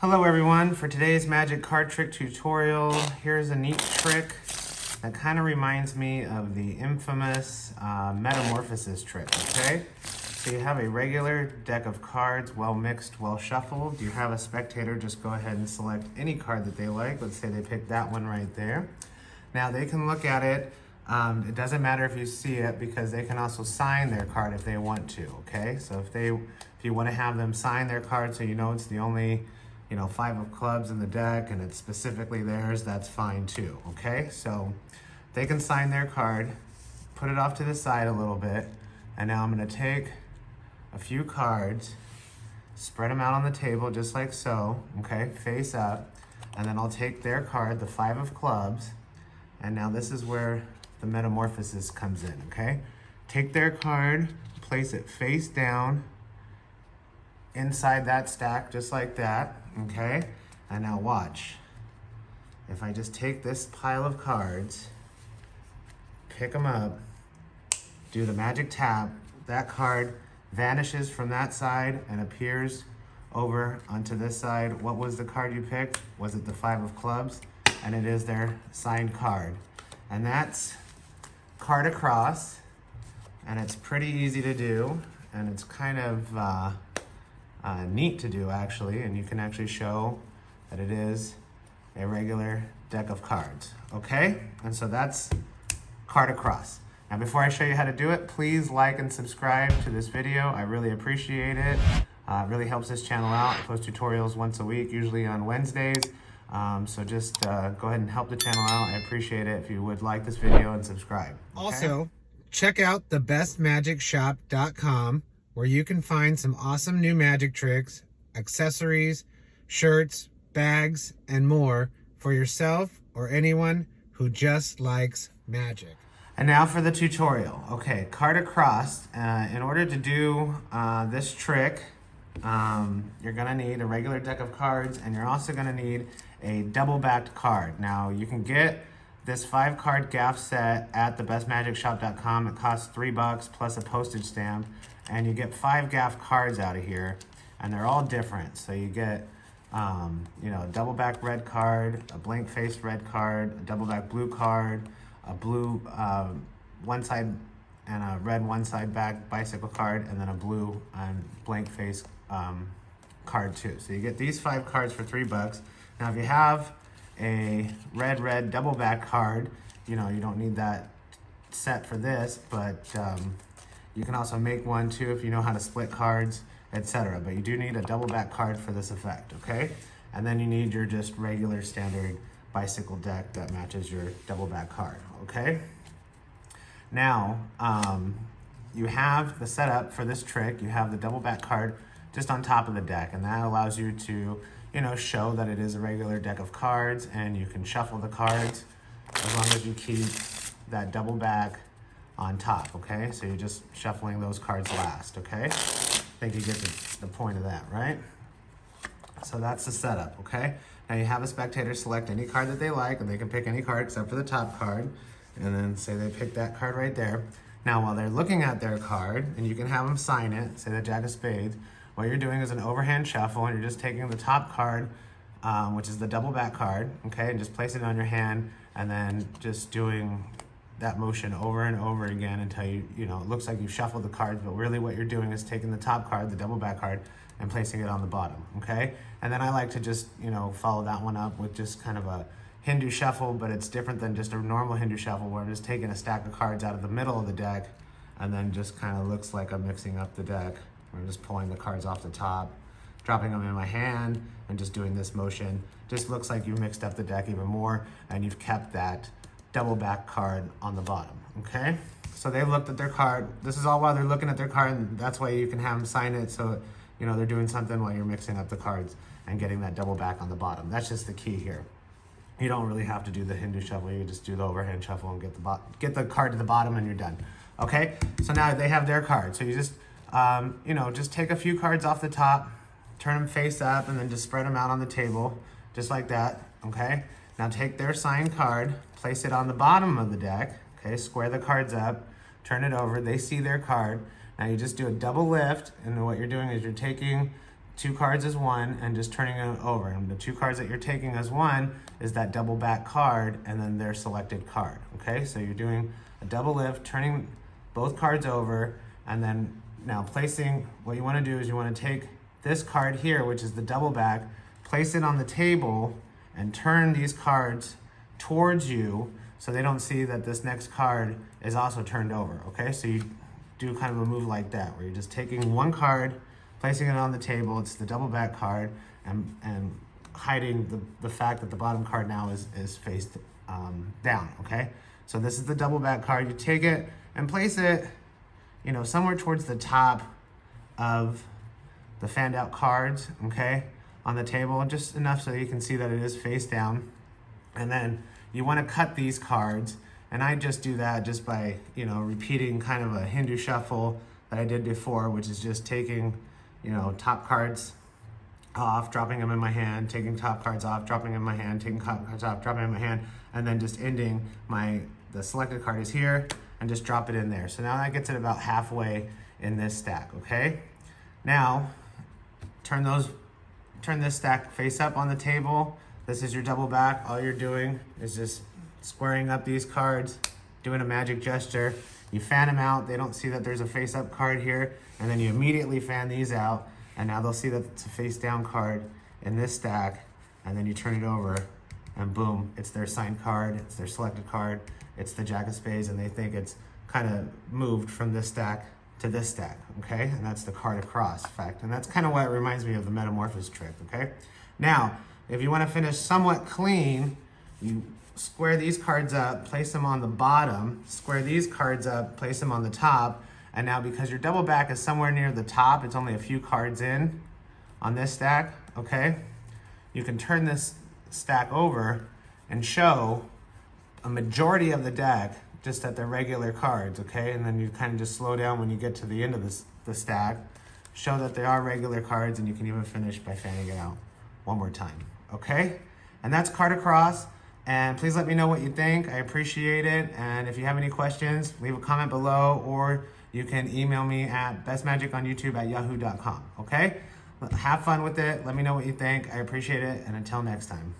Hello everyone, for today's magic card trick tutorial, here's a neat trick that kind of reminds me of the infamous metamorphosis trick, okay? So you have a regular deck of cards, well mixed, well shuffled. You have a spectator just go ahead and select any card that they like. Let's say they pick that one right there. Now they can look at it. It doesn't matter if you see it because they can also sign their card if they want to, okay? So if you want to have them sign their card so you know it's the only 5 of clubs in the deck and it's specifically theirs, that's fine too, okay? So they can sign their card, put it off to the side a little bit, and now I'm gonna take a few cards, spread them out on the table just like so, okay, face up, and then I'll take their card, the 5 of clubs, and now this is where the metamorphosis comes in, okay? Take their card, place it face down, inside that stack just like that, okay? And now watch. If I just take this pile of cards, pick them up, do the magic tap, that card vanishes from that side and appears over onto this side. What was the card you picked? Was it the 5 of clubs? And it is their signed card. And that's card across, and it's pretty easy to do, and it's kind of neat to do actually, and you can actually show that it is a regular deck of cards, okay? And so that's card across. Now before I show you how to do it, please like and subscribe to this video. I really appreciate it. It really helps this channel out. I post tutorials once a week, usually on Wednesdays. So just go ahead and help the channel out. I appreciate it if you would like this video and subscribe. Okay? Also, check out thebestmagicshop.com where you can find some awesome new magic tricks, accessories, shirts, bags, and more for yourself or anyone who just likes magic. And now for the tutorial. Okay, card across. In order to do this trick, you're gonna need a regular deck of cards, and you're also gonna need a double-backed card. Now, you can get this 5-card gaff set at thebestmagicshop.com. It costs $3 plus a postage stamp, and you get 5 gaff cards out of here, and they're all different. So you get, a double-back red card, a blank-faced red card, a double-back blue card, a blue one side and a red one side back bicycle card, and then a blue blank-faced card too. So you get these 5 cards for $3. Now, if you have a red double back card, you don't need that set for this, but you can also make one too if you know how to split cards, etc. But you do need a double back card for this effect, okay? And then you need your just regular standard bicycle deck that matches your double back card, okay? Now, you have the setup for this trick. You have the double back card just on top of the deck, and that allows you to show that it is a regular deck of cards, and you can shuffle the cards as long as you keep that double back on top, okay? So you're just shuffling those cards last, okay? I think you get the point of that, right? So that's the setup, okay? Now you have a spectator select any card that they like, and they can pick any card except for the top card, and then say they pick that card right there. Now while they're looking at their card, and you can have them sign it, say the Jack of Spades, what you're doing is an overhand shuffle, and you're just taking the top card, which is the double back card, okay, and just place it on your hand, and then just doing that motion over and over again until it looks like you've shuffled the cards, but really what you're doing is taking the top card, the double back card, and placing it on the bottom, okay? And then I like to just, follow that one up with just kind of a Hindu shuffle, but it's different than just a normal Hindu shuffle where I'm just taking a stack of cards out of the middle of the deck, and then just kind of looks like I'm mixing up the deck. I'm just pulling the cards off the top, dropping them in my hand, and just doing this motion. Just looks like you've mixed up the deck even more, and you've kept that double back card on the bottom, okay? So they looked at their card. This is all while they're looking at their card, and that's why you can have them sign it so, they're doing something while you're mixing up the cards and getting that double back on the bottom. That's just the key here. You don't really have to do the Hindu shuffle. You just do the overhand shuffle and get the card to the bottom, and you're done, okay? So now they have their card. So you just, just take a few cards off the top, turn them face up, and then just spread them out on the table, just like that, okay? Now take their signed card, place it on the bottom of the deck, okay? Square the cards up, turn it over, they see their card. Now you just do a double lift, and what you're doing is you're taking two cards as one and just turning it over. And the two cards that you're taking as one is that double back card and then their selected card, okay? So you're doing a double lift, turning both cards over, and then now placing, what you wanna do is you wanna take this card here, which is the double back, place it on the table and turn these cards towards you so they don't see that this next card is also turned over, okay? So you do kind of a move like that, where you're just taking one card, placing it on the table, it's the double back card, and hiding the fact that the bottom card now is faced down, okay? So this is the double back card. You take it and place it, you know, somewhere towards the top of the fanned out cards, okay, on the table, just enough so you can see that it is face down. And then you want to cut these cards, and I just do that just by, you know, repeating kind of a Hindu shuffle that I did before, which is just taking, you know, top cards off, dropping them in my hand, taking top cards off, dropping them in my hand, taking top cards off, dropping them in my hand, and then just ending the selected card is here, and just drop it in there. So now that gets it about halfway in this stack, okay? Now, turn this stack face up on the table. This is your double back. All you're doing is just squaring up these cards, doing a magic gesture. You fan them out. They don't see that there's a face up card here. And then you immediately fan these out. And now they'll see that it's a face down card in this stack. And then you turn it over and boom, it's their signed card. It's their selected card. It's the Jack of Spades. And they think it's kind of moved from this stack to this stack, okay? And that's the card across effect. And that's kind of what reminds me of the metamorphosis trick, okay? Now, if you want to finish somewhat clean, you square these cards up, place them on the bottom, square these cards up, place them on the top, and now because your double back is somewhere near the top, it's only a few cards in on this stack, okay? You can turn this stack over and show a majority of the deck just at the regular cards, okay? And then you kind of just slow down when you get to the end of the stack, show that they are regular cards, and you can even finish by fanning it out one more time, okay? And that's card across, and please let me know what you think. I appreciate it, and if you have any questions, leave a comment below, or you can email me at bestmagiconyoutube@yahoo.com, okay? Have fun with it. Let me know what you think. I appreciate it, and until next time.